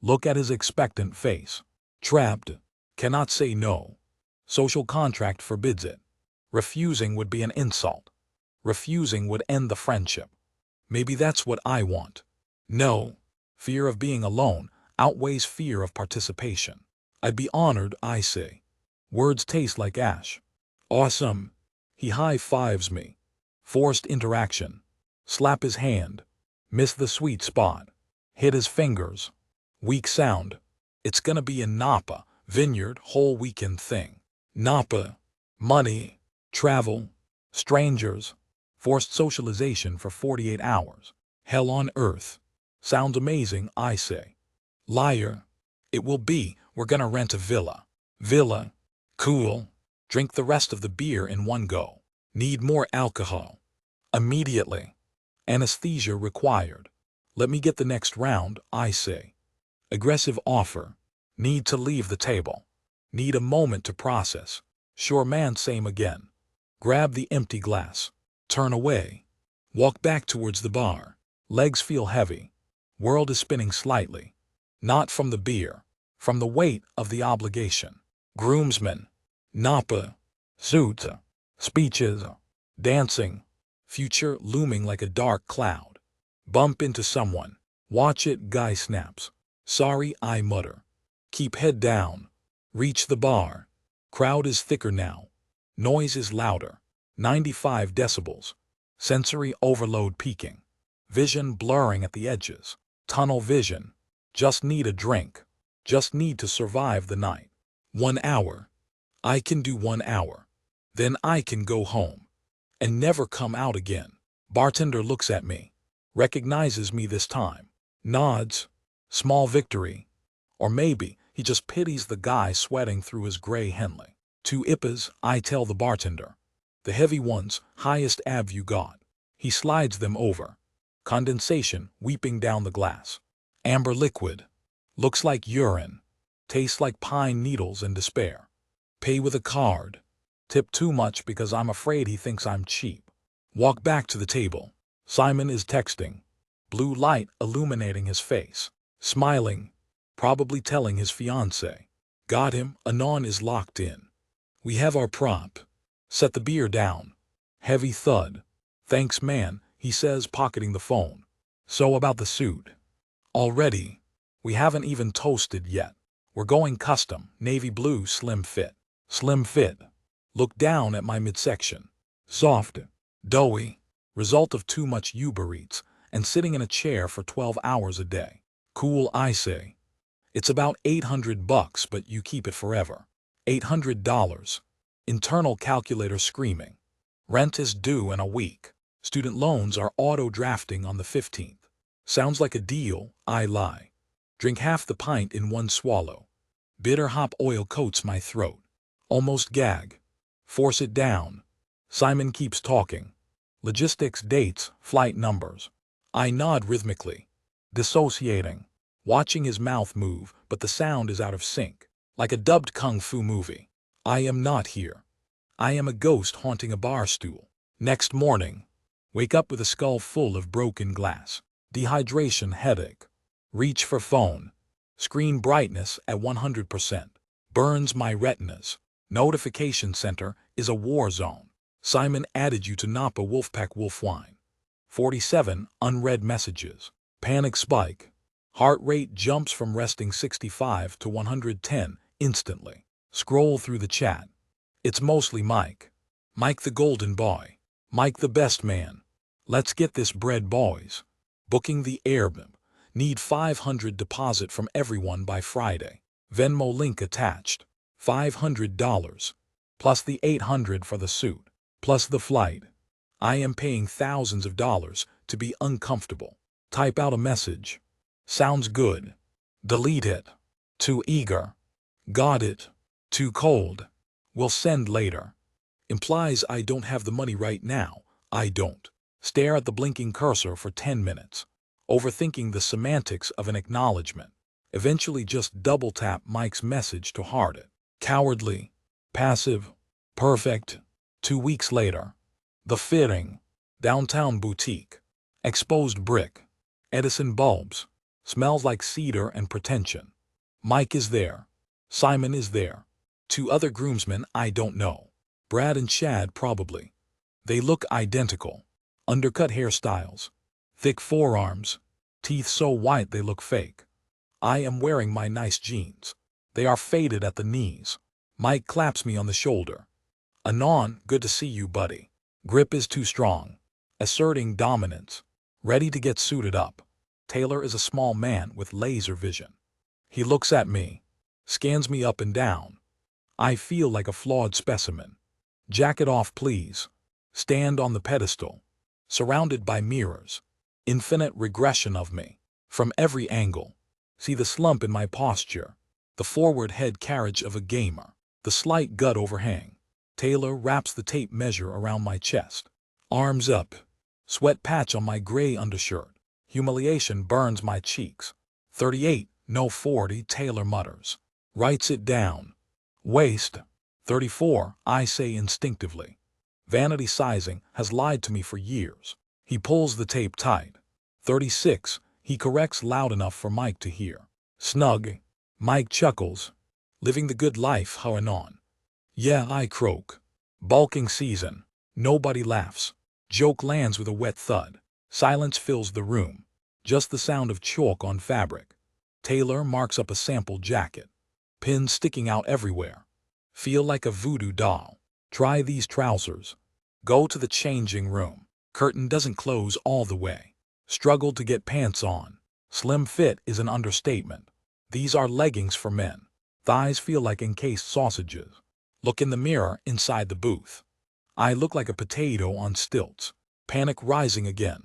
Look at his expectant face. Trapped. Cannot say no. Social contract forbids it. Refusing would be an insult. Refusing would end the friendship. Maybe that's what I want. No. Fear of being alone outweighs fear of participation. I'd be honored, I say. Words taste like ash. Awesome. He high-fives me. Forced interaction. Slap his hand. Miss the sweet spot. Hit his fingers. Weak sound. It's gonna be in Napa, vineyard, whole weekend thing. Napa. Money. Travel. Strangers. Forced socialization for 48 hours. Hell on earth. Sounds amazing, I say. Liar. It will be. We're gonna rent a villa. Villa. Cool. Drink the rest of the beer in one go. Need more alcohol. Immediately. Anesthesia required. Let me get the next round, I say. Aggressive offer. Need to leave the table. Need a moment to process. Sure man, same again. Grab the empty glass. Turn away. Walk back towards the bar. Legs feel heavy. World is spinning slightly. Not from the beer. From the weight of the obligation. Groomsmen. Napa. Suits. Speeches. Dancing. Future looming like a dark cloud. Bump into someone. Watch it, guy snaps. Sorry, I mutter. Keep head down. Reach the bar. Crowd is thicker now. Noise is louder. 95 decibels. Sensory overload peaking. Vision blurring at the edges. Tunnel vision. Just need a drink. Just need to survive the night. 1 hour. I can do 1 hour. Then I can go home. And never come out again. Bartender looks at me. Recognizes me this time. Nods. Small victory. Or maybe he just pities the guy sweating through his gray Henley. 2 IPAs, I tell the bartender. The heavy ones, highest ab you got. He slides them over. Condensation weeping down the glass. Amber liquid. Looks like urine. Tastes like pine needles and despair. Pay with a card. Tip too much because I'm afraid he thinks I'm cheap. Walk back to the table. Simon is texting. Blue light illuminating his face. Smiling. Probably telling his fiancée. Got him, anon is locked in. We have our prop. Set the beer down. Heavy thud. Thanks, man, he says, pocketing the phone. So about the suit. Already. We haven't even toasted yet. We're going custom, navy blue, slim fit. Slim fit. Look down at my midsection. Soft. Doughy. Result of too much Uber Eats and sitting in a chair for 12 hours a day. Cool, I say. It's about $800, but you keep it forever. $800. Internal calculator screaming. Rent is due in a week. Student loans are auto-drafting on the 15th. Sounds like a deal, I lie. Drink half the pint in one swallow. Bitter hop oil coats my throat. Almost gag. Force it down. Simon keeps talking. Logistics, dates, flight numbers. I nod rhythmically, dissociating, watching his mouth move, but the sound is out of sync, like a dubbed kung fu movie. I am not here. I am a ghost haunting a bar stool. Next morning, wake up with a skull full of broken glass. Dehydration, headache. Reach for phone. Screen brightness at 100%. Burns my retinas. Notification center is a war zone. Simon added you to Napa Wolfpack Wolf Wine. 47 unread messages. Panic spike. Heart rate jumps from resting 65 to 110 instantly. Scroll through the chat. It's mostly Mike. Mike the golden boy. Mike the best man. Let's get this bread, boys. Booking the Airbnb. Need 500 deposit from everyone by Friday. Venmo link attached. $500. Plus the $800 for the suit. Plus the flight. I am paying thousands of dollars to be uncomfortable. Type out a message. Sounds good. Delete it. Too eager. Got it. Too cold. Will send later. Implies I don't have the money right now. I don't. Stare at the blinking cursor for 10 minutes. Overthinking the semantics of an acknowledgement. Eventually just double tap Mike's message to heart it. Cowardly. Passive. Perfect. 2 weeks later. The Fitting. Downtown boutique. Exposed brick. Edison bulbs. Smells like cedar and pretension. Mike is there. Simon is there. 2 other groomsmen I don't know. Brad and Chad probably. They look identical. Undercut hairstyles. Thick forearms. Teeth so white they look fake. I am wearing my nice jeans. They are faded at the knees. Mike claps me on the shoulder. Anon, good to see you, buddy. Grip is too strong. Asserting dominance. Ready to get suited up. Taylor is a small man with laser vision. He looks at me. Scans me up and down. I feel like a flawed specimen. Jacket off, please. Stand on the pedestal. Surrounded by mirrors. Infinite regression of me. From every angle. See the slump in my posture. The forward head carriage of a gamer. The slight gut overhang. Taylor wraps the tape measure around my chest. Arms up. Sweat patch on my gray undershirt. Humiliation burns my cheeks. 38, no 40, Taylor mutters. Writes it down. Waist. 34, I say instinctively. Vanity sizing has lied to me for years. He pulls the tape tight. 36, he corrects loud enough for Mike to hear. Snug. Mike chuckles. Living the good life, how anon. Yeah, I croak. Bulking season. Nobody laughs. Joke lands with a wet thud. Silence fills the room. Just the sound of chalk on fabric. Taylor marks up a sample jacket. Pins sticking out everywhere. Feel like a voodoo doll. Try these trousers. Go to the changing room. Curtain doesn't close all the way. Struggle to get pants on. Slim fit is an understatement. These are leggings for men. Thighs feel like encased sausages. Look in the mirror inside the booth. I look like a potato on stilts. Panic rising again.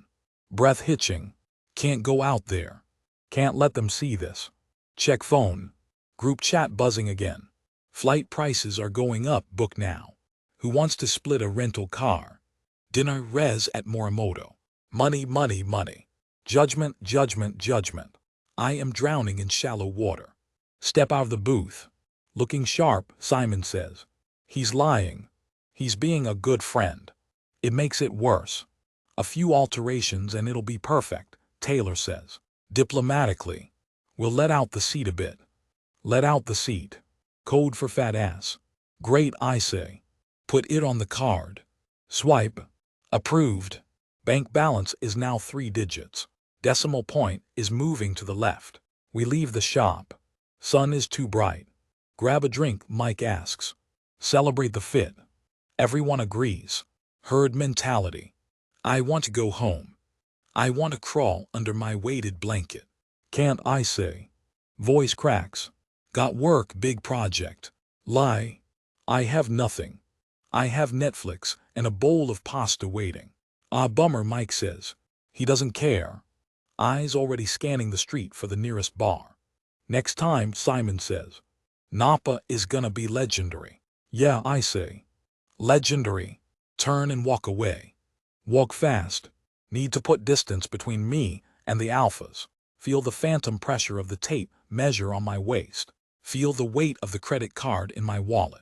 Breath hitching. Can't go out there. Can't let them see this. Check phone. Group chat buzzing again. Flight prices are going up, book now. Who wants to split a rental car? Dinner res at Morimoto. Money, money, money. Judgment, judgment, judgment. I am drowning in shallow water. Step out of the booth. Looking sharp, Simon says. He's lying. He's being a good friend. It makes it worse. A few alterations and it'll be perfect, Taylor says. Diplomatically. We'll let out the seat a bit. Let out the seat. Code for fat ass. Great, I say. Put it on the card. Swipe. Approved. Bank balance is now 3 digits. Decimal point is moving to the left. We leave the shop. Sun is too bright. Grab a drink, Mike asks. Celebrate the fit. Everyone agrees. Herd mentality. I want to go home. I want to crawl under my weighted blanket. Can't, I say. Voice cracks. Got work, big project. Lie. I have nothing. I have Netflix and a bowl of pasta waiting. Ah, bummer, Mike says. He doesn't care. Eyes already scanning the street for the nearest bar. Next time, Simon says. Napa is gonna be legendary. Yeah, I say. Legendary. Turn and walk away. Walk fast. Need to put distance between me and the alphas. Feel the phantom pressure of the tape measure on my waist. Feel the weight of the credit card in my wallet.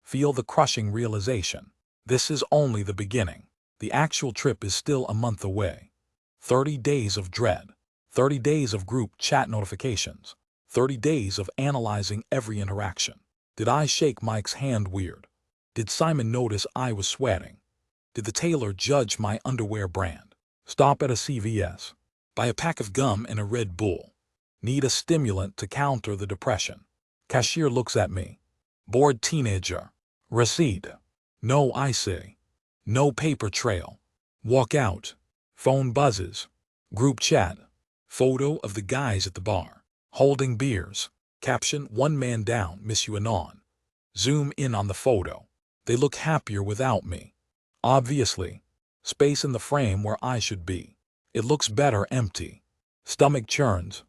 Feel the crushing realization. This is only the beginning. The actual trip is still a month away. 30 days of dread. 30 days of group chat notifications. 30 days of analyzing every interaction. Did I shake Mike's hand weird? Did Simon notice I was sweating? Did the tailor judge my underwear brand? Stop at a CVS. Buy a pack of gum and a Red Bull. Need a stimulant to counter the depression. Cashier looks at me. Bored teenager. Receipt. No, I say. No paper trail. Walk out. Phone buzzes. Group chat. Photo of the guys at the bar. Holding beers. Caption, one man down, miss you anon. Zoom in on the photo. They look happier without me. Obviously. Space in the frame where I should be. It looks better empty. Stomach churns.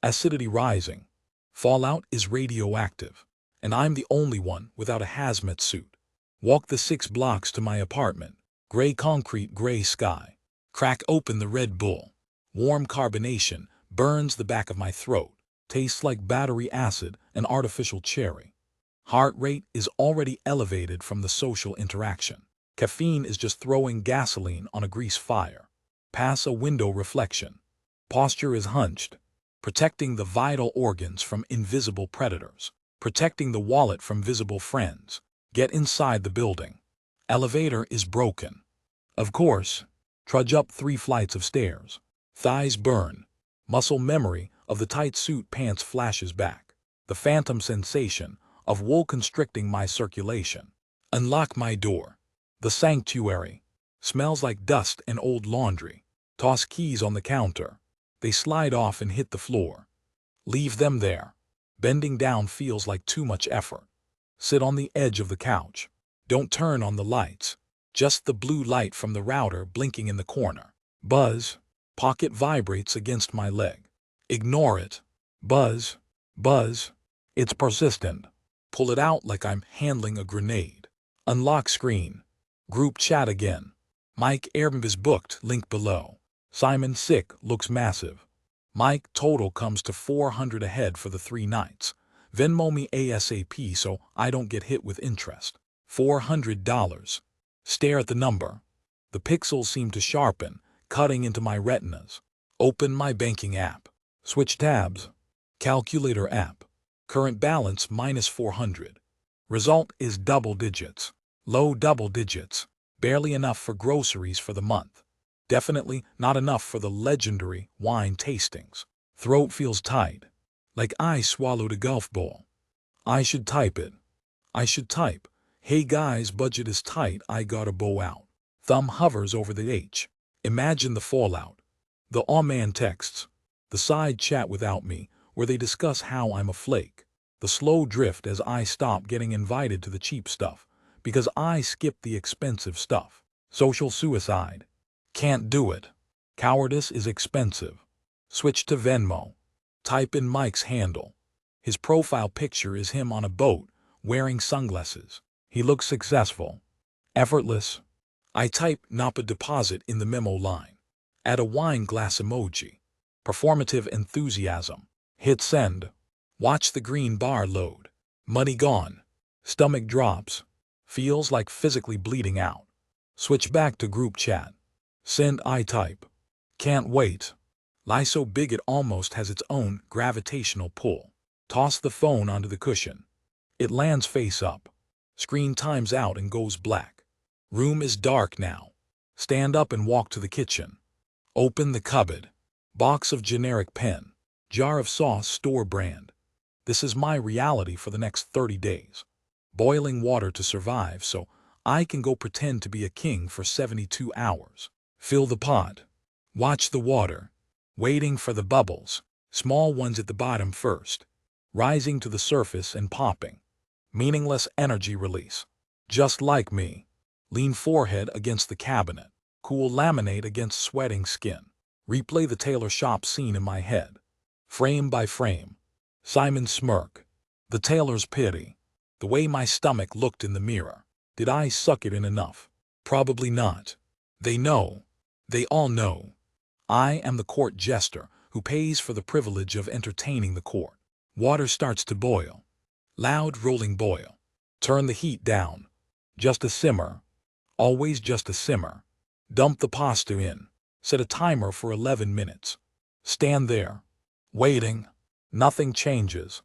Acidity rising. Fallout is radioactive. And I'm the only one without a hazmat suit. Walk the 6 blocks to my apartment. Gray concrete, gray sky. Crack open the Red Bull. Warm carbonation burns the back of my throat. Tastes like battery acid and artificial cherry. Heart rate is already elevated from the social interaction. Caffeine is just throwing gasoline on a grease fire. Pass a window reflection. Posture is hunched. Protecting the vital organs from invisible predators. Protecting the wallet from visible friends. Get inside the building. Elevator is broken. Of course. Trudge up 3 flights of stairs. Thighs burn. Muscle memory of the tight suit pants flashes back. The phantom sensation of wool constricting my circulation. Unlock my door. The sanctuary. Smells like dust and old laundry. Toss keys on the counter. They slide off and hit the floor. Leave them there. Bending down feels like too much effort. Sit on the edge of the couch. Don't turn on the lights. Just the blue light from the router blinking in the corner. Buzz. Pocket vibrates against my leg. Ignore it. Buzz. Buzz. It's persistent. Pull it out like I'm handling a grenade. Unlock screen. Group chat again. Mike Airbnb is booked, link below. Simon sick, looks massive. Mike total comes to 400 ahead for the 3 nights. Venmo me ASAP so I don't get hit with interest. $400. Stare at the number. The pixels seem to sharpen, cutting into my retinas. Open my banking app. Switch tabs. Calculator app. Current balance minus 400. Result is double digits. Low double digits. Barely enough for groceries for the month. Definitely not enough for the legendary wine tastings. Throat feels tight. Like I swallowed a golf ball. I should type it. I should type, hey guys, budget is tight, I gotta bow out. Thumb hovers over the H. Imagine the fallout. The aw-man texts. The side chat without me, where they discuss how I'm a flake. The slow drift as I stop getting invited to the cheap stuff, because I skip the expensive stuff. Social suicide. Can't do it. Cowardice is expensive. Switch to Venmo. Type in Mike's handle. His profile picture is him on a boat, wearing sunglasses. He looks successful. Effortless. I type Napa deposit in the memo line. Add a wine glass emoji. Performative enthusiasm. Hit send. Watch the green bar load. Money gone. Stomach drops. Feels like physically bleeding out. Switch back to group chat. Send I type. Can't wait. Lie so big it almost has its own gravitational pull. Toss the phone onto the cushion. It lands face up. Screen times out and goes black. Room is dark now. Stand up and walk to the kitchen. Open the cupboard. Box of generic pen. Jar of sauce store brand. This is my reality for the next 30 days. Boiling water to survive so I can go pretend to be a king for 72 hours. Fill the pot. Watch the water. Waiting for the bubbles. Small ones at the bottom first. Rising to the surface and popping. Meaningless energy release. Just like me. Lean forehead against the cabinet. Cool laminate against sweating skin. Replay the tailor shop scene in my head. Frame by frame. Simon's smirk. The tailor's pity. The way my stomach looked in the mirror. Did I suck it in enough? Probably not. They know. They all know. I am the court jester who pays for the privilege of entertaining the court. Water starts to boil. Loud rolling boil. Turn the heat down. Just a simmer. Always just a simmer. Dump the pasta in. Set a timer for 11 minutes. Stand there. Waiting. Nothing changes.